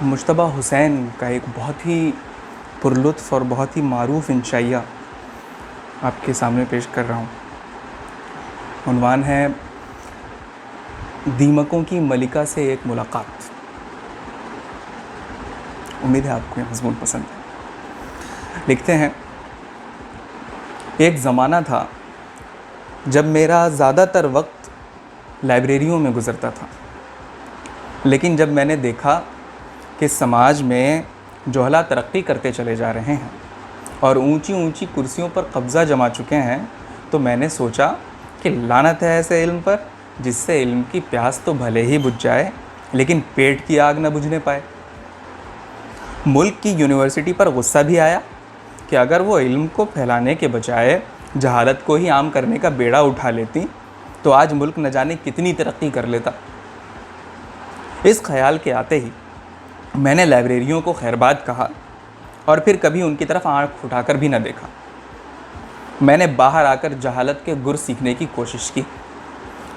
مجتبیٰ حسین کا ایک بہت ہی پرلطف اور بہت ہی معروف انشائیہ آپ کے سامنے پیش کر رہا ہوں۔ عنوان ہے دیمکوں کی ملکہ سے ایک ملاقات۔ امید ہے آپ کو یہ مضمون پسند ہے۔ لکھتے ہیں، ایک زمانہ تھا جب میرا زیادہ تر وقت لائبریریوں میں گزرتا تھا، لیکن جب میں نے دیکھا کہ سماج میں جوہلا ترقی کرتے چلے جا رہے ہیں اور اونچی اونچی کرسیوں پر قبضہ جما چکے ہیں، تو میں نے سوچا کہ لعنت ہے ایسے علم پر جس سے علم کی پیاس تو بھلے ہی بجھ جائے لیکن پیٹ کی آگ نہ بجھنے پائے۔ ملک کی یونیورسٹی پر غصہ بھی آیا کہ اگر وہ علم کو پھیلانے کے بجائے جہالت کو ہی عام کرنے کا بیڑا اٹھا لیتی تو آج ملک نہ جانے کتنی ترقی کر لیتا۔ اس خیال کے آتے ہی میں نے لائبریریوں کو خیرباد کہا اور پھر کبھی ان کی طرف آنکھ اٹھا کر بھی نہ دیکھا۔ میں نے باہر آ کر جہالت کے گر سیکھنے کی کوشش کی،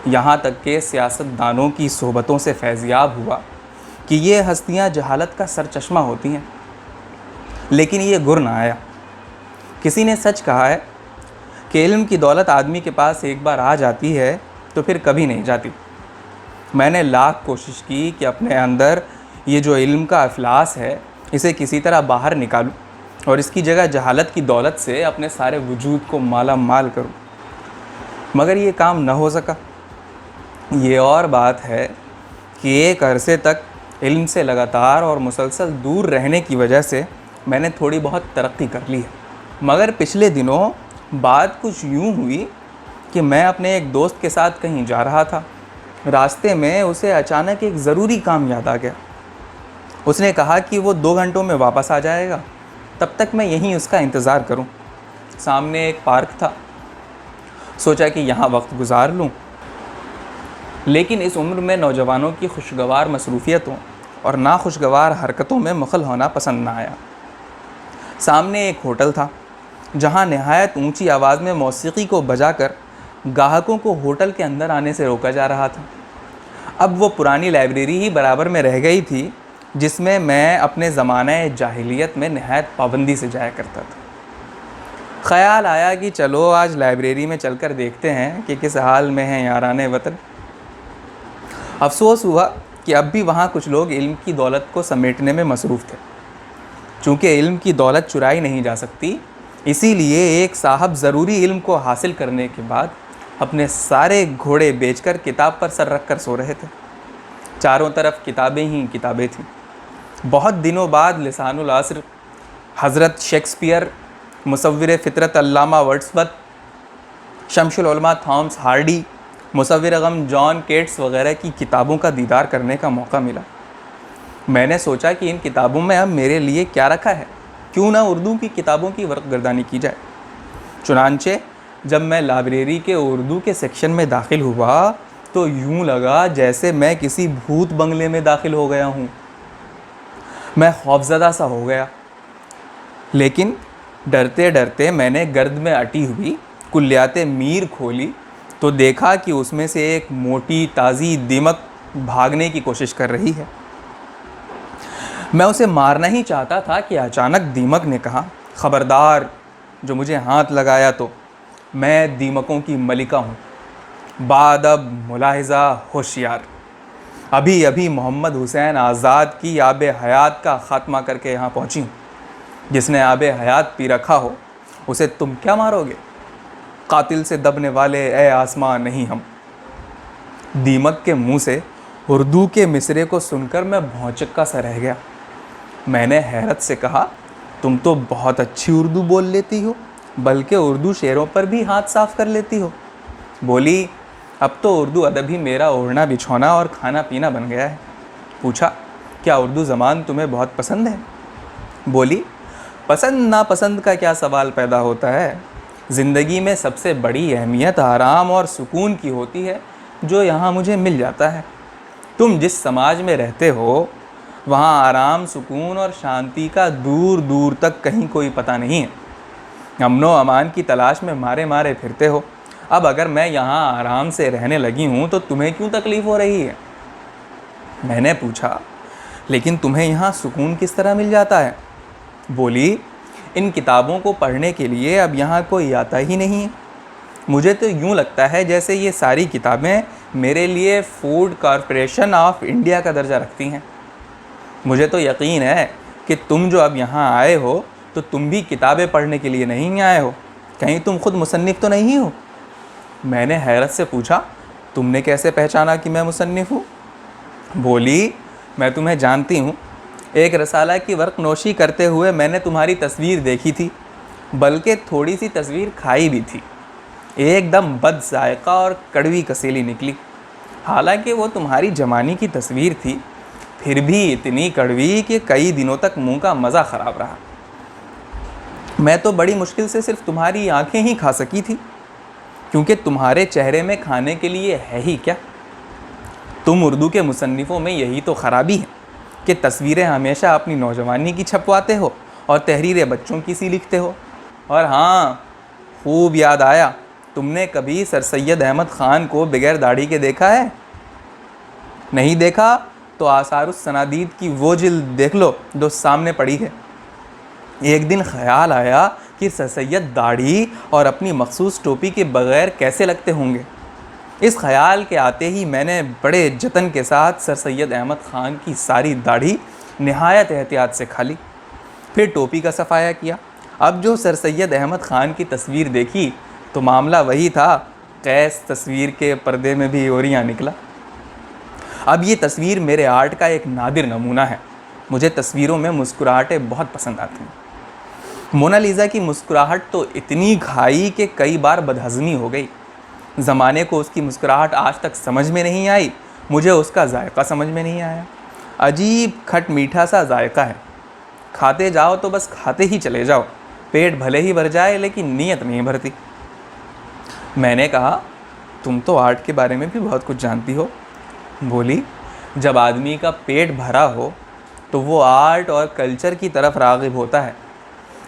یہاں تک کہ سیاست دانوں کی صحبتوں سے فیضیاب ہوا کہ یہ ہستیاں جہالت کا سر چشمہ ہوتی ہیں، لیکن یہ گر نہ آیا۔ کسی نے سچ کہا ہے کہ علم کی دولت آدمی کے پاس ایک بار آ جاتی ہے تو پھر کبھی نہیں جاتی۔ میں نے لاکھ کوشش کی کہ اپنے اندر یہ جو علم کا افلاس ہے اسے کسی طرح باہر نکالوں اور اس کی جگہ جہالت کی دولت سے اپنے سارے وجود کو مالا مال کروں، مگر یہ کام نہ ہو سکا۔ یہ اور بات ہے کہ ایک عرصے تک علم سے لگاتار اور مسلسل دور رہنے کی وجہ سے میں نے تھوڑی بہت ترقی کر لی ہے، مگر پچھلے دنوں بات کچھ یوں ہوئی کہ میں اپنے ایک دوست کے ساتھ کہیں جا رہا تھا۔ راستے میں اسے اچانک ایک ضروری کام یاد آ گیا۔ اس نے کہا کہ وہ 2 گھنٹوں میں واپس آ جائے گا، تب تک میں یہیں اس کا انتظار کروں۔ سامنے ایک پارک تھا، سوچا کہ یہاں وقت گزار لوں، لیکن اس عمر میں نوجوانوں کی خوشگوار مصروفیتوں اور ناخوشگوار حرکتوں میں مخل ہونا پسند نہ آیا۔ سامنے ایک ہوٹل تھا جہاں نہایت اونچی آواز میں موسیقی کو بجا کر گاہکوں کو ہوٹل کے اندر آنے سے روکا جا رہا تھا۔ اب وہ پرانی لائبریری ہی برابر میں رہ گئی تھی جس میں اپنے زمانہ جاہلیت میں نہایت پابندی سے جایا کرتا تھا۔ خیال آیا کہ چلو آج لائبریری میں چل کر دیکھتے ہیں کہ کس حال میں ہیں یاران وطن۔ افسوس ہوا کہ اب بھی وہاں کچھ لوگ علم کی دولت کو سمیٹنے میں مصروف تھے۔ چونکہ علم کی دولت چرائی نہیں جا سکتی، اسی لیے ایک صاحب ضروری علم کو حاصل کرنے کے بعد اپنے سارے گھوڑے بیچ کر کتاب پر سر رکھ کر سو رہے تھے۔ چاروں طرف کتابیں ہی کتابیں تھیں۔ بہت دنوں بعد لسان العصر حضرت شیکسپیئر، مصور فطرت علامہ ورڈسورتھ، شمس العلماء تھامس ہارڈی، مصور غم جان کیٹس وغیرہ کی کتابوں کا دیدار کرنے کا موقع ملا۔ میں نے سوچا کہ ان کتابوں میں اب میرے لیے کیا رکھا ہے، کیوں نہ اردو کی کتابوں کی ورق گردانی کی جائے۔ چنانچہ جب میں لائبریری کے اردو کے سیکشن میں داخل ہوا تو یوں لگا جیسے میں کسی بھوت بنگلے میں داخل ہو گیا ہوں۔ میں خوفزدہ سا ہو گیا، لیکن ڈرتے ڈرتے میں نے گرد میں اٹی ہوئی کلیات میر کھولی تو دیکھا کہ اس میں سے ایک موٹی تازی دیمک بھاگنے کی کوشش کر رہی ہے۔ میں اسے مارنا ہی چاہتا تھا کہ اچانک دیمک نے کہا، خبردار، جو مجھے ہاتھ لگایا تو میں دیمکوں کی ملکہ ہوں، بادب ملاحظہ ہوشیار، ابھی ابھی محمد حسین آزاد کی آب حیات کا خاتمہ کر کے یہاں پہنچی ہوں۔ جس نے آب حیات پی رکھا ہو اسے تم کیا مارو گے؟ قاتل سے دبنے والے اے آسمان نہیں ہم۔ دیمک کے منہ سے اردو کے مصرے کو سن کر میں بھونچکا سا رہ گیا۔ میں نے حیرت سے کہا، تم تو بہت اچھی اردو بول لیتی ہو، بلکہ اردو شعروں پر بھی ہاتھ صاف کر لیتی ہو۔ بولی، اب تو اردو ادب ہی میرا اوڑھنا بچھونا اور کھانا پینا بن گیا ہے۔ پوچھا، کیا اردو زبان تمہیں بہت پسند ہے؟ بولی، پسند ناپسند کا کیا سوال پیدا ہوتا ہے؟ زندگی میں سب سے بڑی اہمیت آرام اور سکون کی ہوتی ہے جو یہاں مجھے مل جاتا ہے۔ تم جس سماج میں رہتے ہو وہاں آرام، سکون اور شانتی کا دور دور تک کہیں کوئی پتہ نہیں ہے۔ امن و امان کی تلاش میں مارے مارے پھرتے ہو، اب اگر میں یہاں آرام سے رہنے لگی ہوں تو تمہیں کیوں تکلیف ہو رہی ہے؟ میں نے پوچھا لیکن تمہیں یہاں سکون کس طرح مل جاتا ہے؟ بولی ان کتابوں کو پڑھنے کے لیے اب یہاں کوئی آتا ہی نہیں ہے۔ مجھے تو یوں لگتا ہے جیسے یہ ساری کتابیں میرے لیے فوڈ کارپوریشن آف انڈیا کا درجہ رکھتی ہیں۔ مجھے تو یقین ہے کہ تم جو اب یہاں آئے ہو تو تم بھی کتابیں پڑھنے کے لیے نہیں آئے ہو، کہیں تم خود مصنف تو نہیں ہو؟ میں نے حیرت سے پوچھا تم نے کیسے پہچانا کہ میں مصنف ہوں؟ بولی میں تمہیں جانتی ہوں، ایک رسالہ کی ورق نوشی کرتے ہوئے میں نے تمہاری تصویر دیکھی تھی، بلکہ تھوڑی سی تصویر کھائی بھی تھی، ایک دم بد ذائقہ اور کڑوی کسیلی نکلی۔ حالانکہ وہ تمہاری جوانی کی تصویر تھی، پھر بھی اتنی کڑوی کہ کئی دنوں تک منہ کا مزہ خراب رہا۔ میں تو بڑی مشکل سے صرف تمہاری آنکھیں ہی کھا سکی تھی، کیونکہ تمہارے چہرے میں کھانے کے لیے ہے ہی کیا؟ تم اردو کے مصنفوں میں یہی تو خرابی ہے کہ تصویریں ہمیشہ اپنی نوجوانی کی چھپواتے ہو اور تحریریں بچوں کی سی لکھتے ہو۔ اور ہاں، خوب یاد آیا، تم نے کبھی سر سید احمد خان کو بغیر داڑھی کے دیکھا ہے؟ نہیں دیکھا تو آثار السنادید کی وہ جلد دیکھ لو جو سامنے پڑی ہے۔ ایک دن خیال آیا کہ سر سید داڑھی اور اپنی مخصوص ٹوپی کے بغیر کیسے لگتے ہوں گے۔ اس خیال کے آتے ہی میں نے بڑے جتن کے ساتھ سر سید احمد خان کی ساری داڑھی نہایت احتیاط سے کھا لی، پھر ٹوپی کا صفایا کیا۔ اب جو سر سید احمد خان کی تصویر دیکھی تو معاملہ وہی تھا، قیس تصویر کے پردے میں بھی اوریاں نکلا۔ اب یہ تصویر میرے آرٹ کا ایک نادر نمونہ ہے۔ مجھے تصویروں میں مسکراہٹیں بہت پسند آتی ہیں۔ مونالیزا کی مسکراہٹ تو اتنی کھائی کہ کئی بار بدہضمی ہو گئی۔ زمانے کو اس کی مسکراہٹ آج تک سمجھ میں نہیں آئی، مجھے اس کا ذائقہ سمجھ میں نہیں آیا۔ عجیب کھٹ میٹھا سا ذائقہ ہے، کھاتے جاؤ تو بس کھاتے ہی چلے جاؤ، پیٹ بھلے ہی بھر جائے لیکن نیت نہیں بھرتی۔ میں نے کہا تم تو آرٹ کے بارے میں بھی بہت کچھ جانتی ہو۔ بولی جب آدمی کا پیٹ بھرا ہو تو وہ آرٹ اور کلچر کی طرف راغب ہوتا ہے۔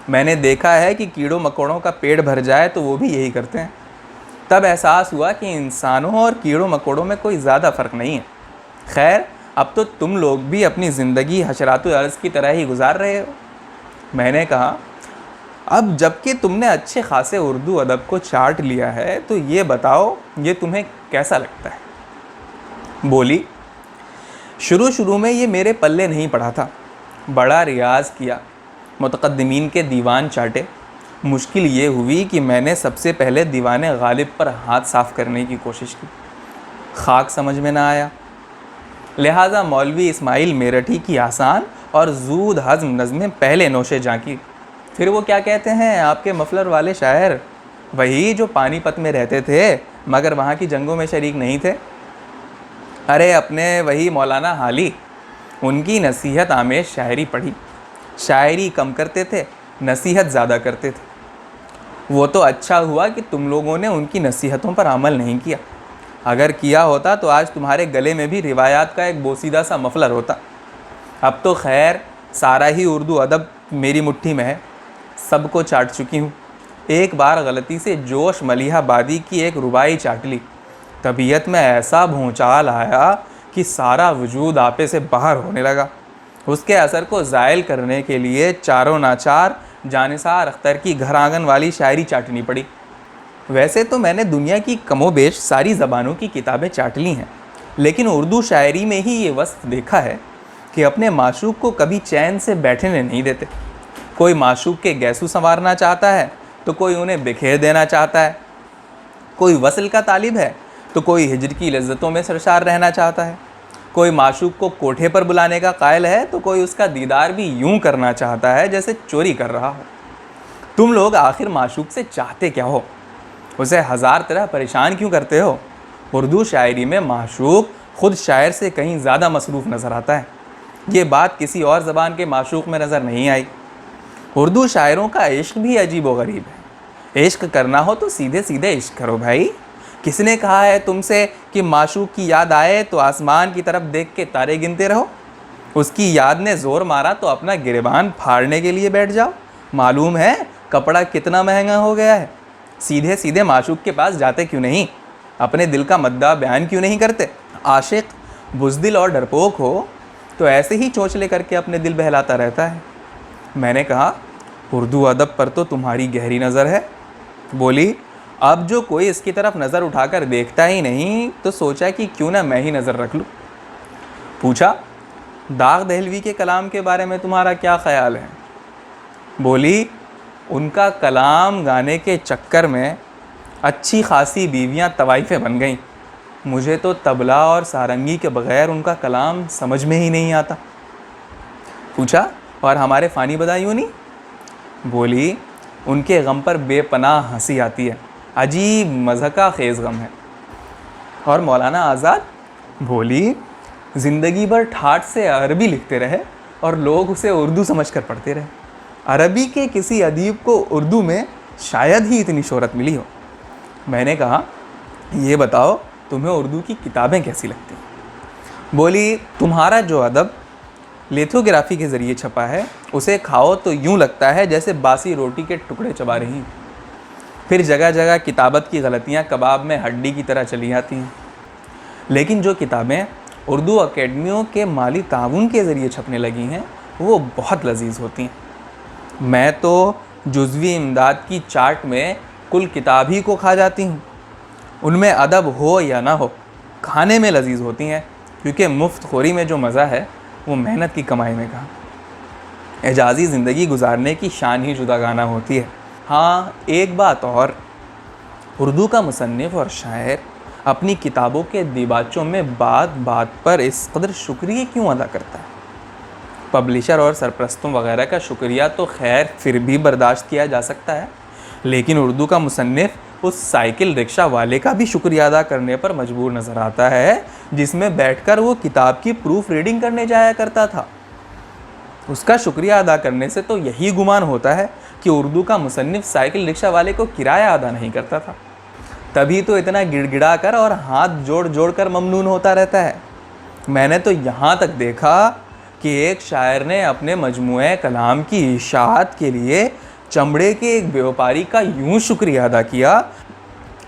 میں نے دیکھا ہے کہ کیڑوں مکوڑوں کا پیٹ بھر جائے تو وہ بھی یہی کرتے ہیں۔ تب احساس ہوا کہ انسانوں اور کیڑوں مکوڑوں میں کوئی زیادہ فرق نہیں ہے۔ خیر اب تو تم لوگ بھی اپنی زندگی حشرات الارض کی طرح ہی گزار رہے ہو۔ میں نے کہا اب جب کہ تم نے اچھے خاصے اردو ادب کو چاٹ لیا ہے تو یہ بتاؤ یہ تمہیں کیسا لگتا ہے؟ بولی شروع میں یہ میرے پلے نہیں پڑا تھا، بڑا ریاض کیا، متقدمین کے دیوان چاٹے۔ مشکل یہ ہوئی کہ میں نے سب سے پہلے دیوان غالب پر ہاتھ صاف کرنے کی کوشش کی، خاک سمجھ میں نہ آیا، لہٰذا مولوی اسماعیل میرٹھی کی آسان اور زود ہضم نظمیں پہلے نوشے جاں کی۔ پھر وہ کیا کہتے ہیں آپ کے مفلر والے شاعر، وہی جو پانی پت میں رہتے تھے مگر وہاں کی جنگوں میں شریک نہیں تھے، ارے اپنے وہی مولانا حالی، ان کی نصیحت آمیز شاعری پڑھی، شاعری کم کرتے تھے، نصیحت زیادہ کرتے تھے۔ وہ تو اچھا ہوا کہ تم لوگوں نے ان کی نصیحتوں پر عمل نہیں کیا، اگر کیا ہوتا تو آج تمہارے گلے میں بھی روایات کا ایک بوسیدہ سا مفلر ہوتا۔ اب تو خیر سارا ہی اردو ادب میری مٹھی میں ہے، سب کو چاٹ چکی ہوں۔ ایک بار غلطی سے جوش ملیحہ بادی کی ایک ربائی چاٹ لی، طبیعت میں ایسا بھونچال آیا کہ سارا وجود آپے سے باہر ہونے لگا۔ اس کے اثر کو زائل کرنے کے لیے چاروں ناچار جانثار اختر کی گھر آنگن والی شاعری چاٹنی پڑی۔ ویسے تو میں نے دنیا کی کم و بیش ساری زبانوں کی کتابیں چاٹ لی ہیں، لیکن اردو شاعری میں ہی یہ وصف دیکھا ہے کہ اپنے معشوق کو کبھی چین سے بیٹھنے نہیں دیتے۔ کوئی معشوق کے گیسو سنوارنا چاہتا ہے تو کوئی انہیں بکھیر دینا چاہتا ہے، کوئی وصل کا طالب ہے تو کوئی ہجر کی لذتوں میں سرشار رہنا چاہتا ہے، کوئی معشوق کو کوٹھے پر بلانے کا قائل ہے تو کوئی اس کا دیدار بھی یوں کرنا چاہتا ہے جیسے چوری کر رہا ہو۔ تم لوگ آخر معشوق سے چاہتے کیا ہو؟ اسے ہزار طرح پریشان کیوں کرتے ہو؟ اردو شاعری میں معشوق خود شاعر سے کہیں زیادہ مصروف نظر آتا ہے۔ یہ بات کسی اور زبان کے معشوق میں نظر نہیں آئی۔ اردو شاعروں کا عشق بھی عجیب و غریب ہے۔ عشق کرنا ہو تو سیدھے سیدھے عشق کرو بھائی۔ کس نے کہا ہے تم سے کہ معشوق کی یاد آئے تو آسمان کی طرف دیکھ کے تارے گنتے رہو؟ اس کی یاد نے زور مارا تو اپنا گریبان پھاڑنے کے لیے بیٹھ جاؤ؟ معلوم ہے کپڑا کتنا مہنگا ہو گیا ہے، سیدھے سیدھے معشوق کے پاس جاتے کیوں نہیں؟ اپنے دل کا مدعا بیان کیوں نہیں کرتے؟ عاشق بزدل اور ڈرپوک ہو تو ایسے ہی چونچلے کر کے اپنے دل بہلاتا رہتا ہے۔ میں نے کہا اردو ادب پر تو تمہاری گہری نظر ہے۔ بولی اب جو کوئی اس کی طرف نظر اٹھا کر دیکھتا ہی نہیں تو سوچا کہ کیوں نہ میں ہی نظر رکھ لوں۔ پوچھا داغ دہلوی کے کلام کے بارے میں تمہارا کیا خیال ہے؟ بولی ان کا کلام گانے کے چکر میں اچھی خاصی بیویاں طوائفیں بن گئیں، مجھے تو طبلہ اور سارنگی کے بغیر ان کا کلام سمجھ میں ہی نہیں آتا۔ پوچھا اور ہمارے فانی بدایونی؟ بولی ان کے غم پر بے پناہ ہنسی آتی ہے، عجیب مضحکہ خیز غم ہے۔ اور مولانا آزاد؟ بولی زندگی بھر ٹھاٹھ سے عربی لکھتے رہے اور لوگ اسے اردو سمجھ کر پڑھتے رہے۔ عربی کے کسی ادیب کو اردو میں شاید ہی اتنی شہرت ملی ہو۔ میں نے کہا یہ بتاؤ تمہیں اردو کی کتابیں کیسی لگتی ہیں؟ بولی تمہارا جو ادب لیتھوگرافی کے ذریعے چھپا ہے اسے کھاؤ تو یوں لگتا ہے جیسے باسی روٹی کے ٹکڑے چبا رہی ہیں، پھر جگہ جگہ کتابت کی غلطیاں کباب میں ہڈی کی طرح چلی آتی ہیں۔ لیکن جو کتابیں اردو اکیڈمیوں کے مالی تعاون کے ذریعے چھپنے لگی ہیں وہ بہت لذیذ ہوتی ہیں۔ میں تو جزوی امداد کی چارٹ میں کل کتاب ہی کو کھا جاتی ہوں۔ ان میں ادب ہو یا نہ ہو کھانے میں لذیذ ہوتی ہیں، کیونکہ مفت خوری میں جو مزہ ہے وہ محنت کی کمائی میں کہاں۔ اعجازی زندگی گزارنے کی شان ہی جداگانہ ہوتی ہے۔ ہاں ایک بات اور، اردو کا مصنف اور شاعر اپنی کتابوں کے دیباچوں میں بات بات پر اس قدر شکریہ کیوں ادا کرتا ہے؟ پبلشر اور سرپرستوں وغیرہ کا شکریہ تو خیر پھر بھی برداشت کیا جا سکتا ہے، لیکن اردو کا مصنف اس سائیکل رکشہ والے کا بھی شکریہ ادا کرنے پر مجبور نظر آتا ہے جس میں بیٹھ کر وہ کتاب کی پروف ریڈنگ کرنے جایا کرتا تھا۔ اس کا شکریہ ادا کرنے سے تو یہی گمان ہوتا ہے کہ اردو کا مصنف سائیکل رکشہ والے کو کرایہ ادا نہیں کرتا تھا، تبھی تو اتنا گڑ گڑا کر اور ہاتھ جوڑ جوڑ کر ممنون ہوتا رہتا ہے۔ میں نے تو یہاں تک دیکھا کہ ایک شاعر نے اپنے مجموعہ کلام کی اشاعت کے لیے چمڑے کے ایک بیوپاری کا یوں شکریہ ادا کیا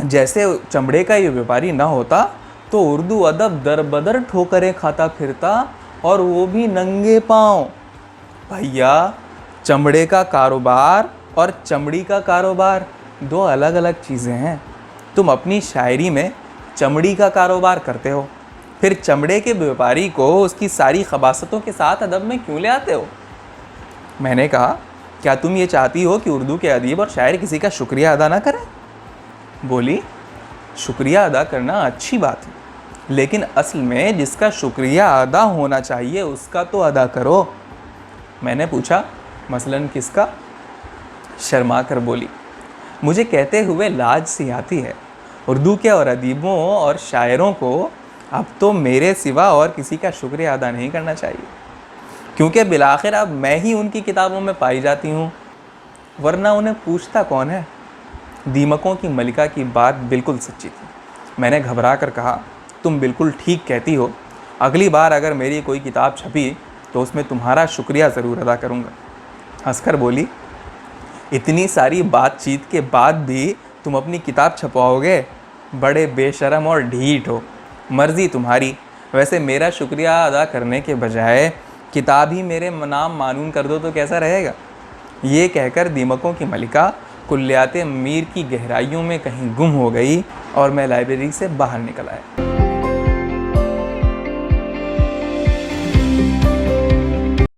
جیسے چمڑے کا یہ بیوپاری نہ ہوتا تو اردو ادب در بدر ٹھوکریں کھاتا پھرتا، اور وہ بھی ننگے پاؤں۔ بھیا چمڑے کا کاروبار اور چمڑی کا کاروبار دو الگ الگ چیزیں ہیں۔ تم اپنی شاعری میں چمڑی کا کاروبار کرتے ہو، پھر چمڑے کے بیوپاری کو اس کی ساری خباثتوں کے ساتھ ادب میں کیوں لے آتے ہو؟ میں نے کہا کیا تم یہ چاہتی ہو کہ اردو کے ادیب اور شاعر کسی کا شکریہ ادا نہ کریں؟ بولی شکریہ ادا کرنا اچھی بات ہے، لیکن اصل میں جس کا شکریہ ادا ہونا چاہیے اس کا تو ادا کرو۔ میں نے پوچھا مثلاً کس کا؟ شرما کر بولی مجھے کہتے ہوئے لاج سی آتی ہے، اردو کے اور ادیبوں اور شاعروں کو اب تو میرے سوا اور کسی کا شکریہ ادا نہیں کرنا چاہیے، کیونکہ بالآخر اب میں ہی ان کی کتابوں میں پائی جاتی ہوں، ورنہ انہیں پوچھتا کون ہے؟ دیمکوں کی ملکہ کی بات بالکل سچی تھی۔ میں نے گھبرا کر کہا تم بالکل ٹھیک کہتی ہو، اگلی بار اگر میری کوئی کتاب چھپی تو اس میں تمہارا شکریہ ضرور ادا کروں گا۔ ہنس کر بولی اتنی ساری بات چیت کے بعد بھی تم اپنی کتاب چھپواؤ گے؟ بڑے بے شرم اور ڈھیٹ ہو۔ مرضی تمہاری، ویسے میرا شکریہ ادا کرنے کے بجائے کتاب ہی میرے نام معنون کر دو تو کیسا رہے گا؟ یہ کہہ کر دیمکوں کی ملکہ کلیات میر کی گہرائیوں میں کہیں گم ہو گئی اور میں لائبریری سے باہر نکل آیا۔